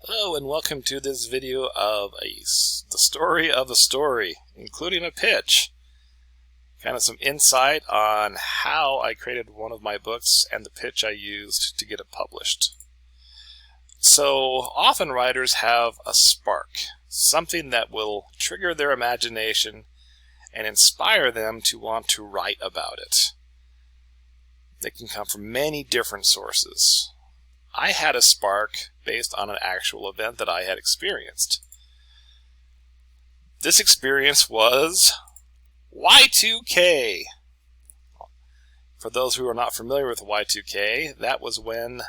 Hello and welcome to this video of the story of a story, including a pitch. Kind of some insight on how I created one of my books and the pitch I used to get it published. So often writers have a spark, something that will trigger their imagination and inspire them to want to write about it. They can come from many different sources. I had a spark based on an actual event that I had experienced. This experience was Y2K. For those who are not familiar with Y2K, that was when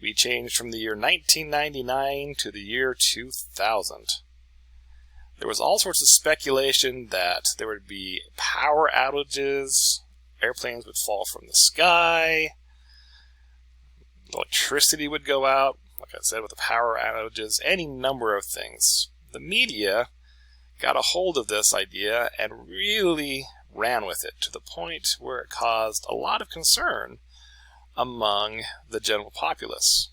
we changed from the year 1999 to the year 2000. There was all sorts of speculation that there would be power outages, airplanes would fall from the sky, electricity would go out, like I said, with the power outages, any number of things. The media got a hold of this idea and really ran with it to the point where it caused a lot of concern among the general populace.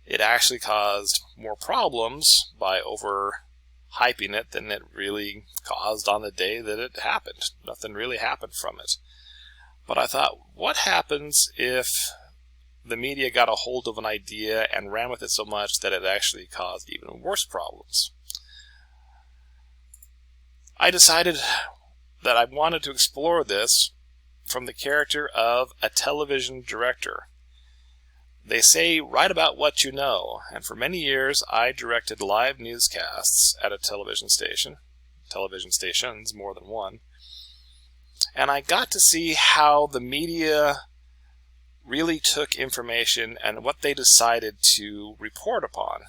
It actually caused more problems by overhyping it than it really caused on the day that it happened. Nothing really happened from it. But I thought, what happens if the media got a hold of an idea and ran with it so much that it actually caused even worse problems? I decided that I wanted to explore this from the character of a television director. They say, write about what you know, and for many years I directed live newscasts at a television station, television stations, more than one, and I got to see how the media really took information and what they decided to report upon.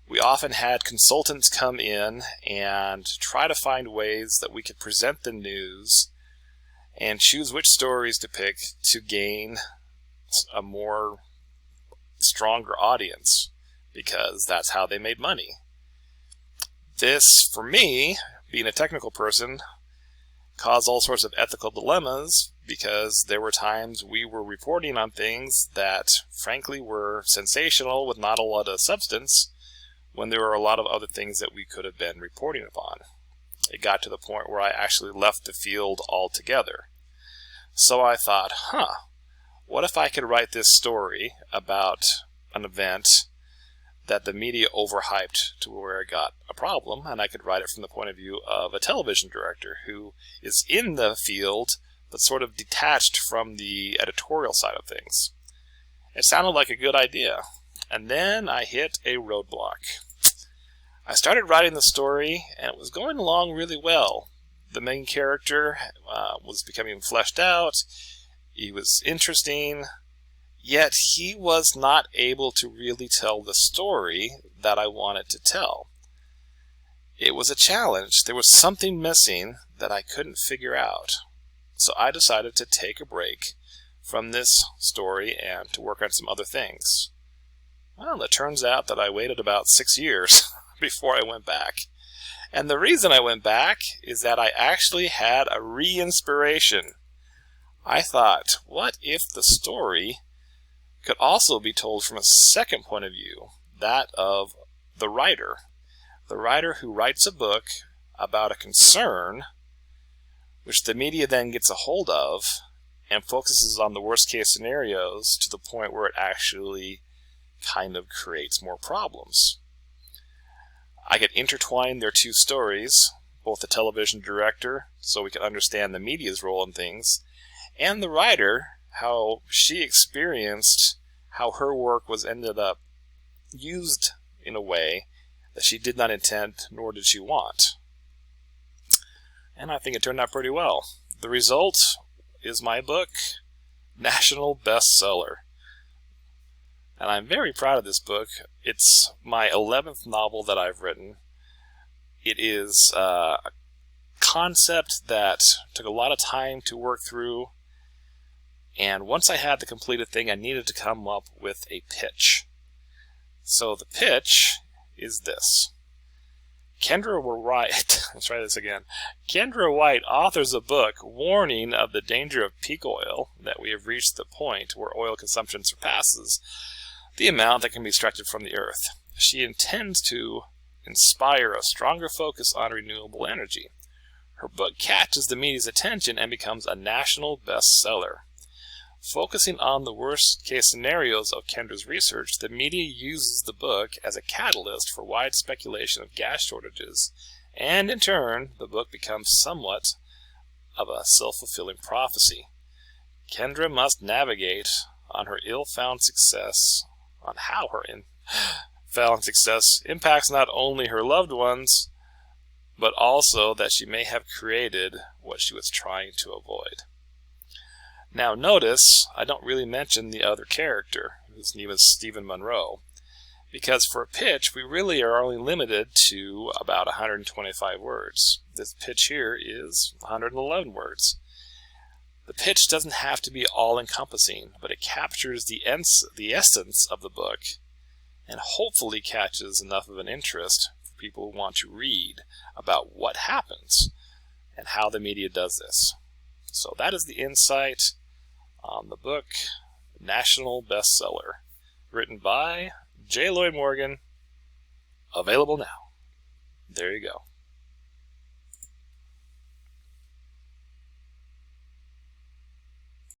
We often had consultants come in and try to find ways that we could present the news and choose which stories to pick to gain a more stronger audience, because that's how they made money. This, for me, being a technical person, caused all sorts of ethical dilemmas, because there were times we were reporting on things that frankly were sensational with not a lot of substance, when there were a lot of other things that we could have been reporting upon. It got to the point where I actually left the field altogether. So I thought, what if I could write this story about an event that the media overhyped to where it got a problem, and I could write it from the point of view of a television director who is in the field but sort of detached from the editorial side of things. It sounded like a good idea, and then I hit a roadblock. I started writing the story, and it was going along really well. The main character was becoming fleshed out, he was interesting, yet he was not able to really tell the story that I wanted to tell. It was a challenge. There was something missing that I couldn't figure out. So I decided to take a break from this story and to work on some other things. Well, it turns out that I waited about 6 years before I went back. And the reason I went back is that I actually had a re-inspiration. I thought, what if the story could also be told from a second point of view, that of the writer who writes a book about a concern which the media then gets a hold of and focuses on the worst case scenarios to the point where it actually kind of creates more problems. I could intertwine their two stories, both the television director, so we could understand the media's role in things, and the writer, how she experienced how her work was ended up used in a way that she did not intend nor did she want. And I think it turned out pretty well. The result is my book, national bestseller. And I'm very proud of this book. It's my 11th novel that I've written. It is a concept that took a lot of time to work through. And once I had the completed thing, I needed to come up with a pitch. So the pitch is this. Kendra White, let's try this again. Kendra White authors a book warning of the danger of peak oil, that we have reached the point where oil consumption surpasses the amount that can be extracted from the earth. She intends to inspire a stronger focus on renewable energy. Her book catches the media's attention and becomes a national bestseller. Focusing on the worst-case scenarios of Kendra's research, the media uses the book as a catalyst for wide speculation of gas shortages, and in turn, the book becomes somewhat of a self-fulfilling prophecy. Kendra must navigate on how her ill-found success impacts not only her loved ones, but also that she may have created what she was trying to avoid. Now notice, I don't really mention the other character, whose name is Stephen Monroe, because for a pitch, we really are only limited to about 125 words. This pitch here is 111 words. The pitch doesn't have to be all-encompassing, but it captures the essence of the book and hopefully catches enough of an interest for people who want to read about what happens and how the media does this. So that is the insight on the book National Bestseller, written by J. Lloyd Morgan, available now. There you go.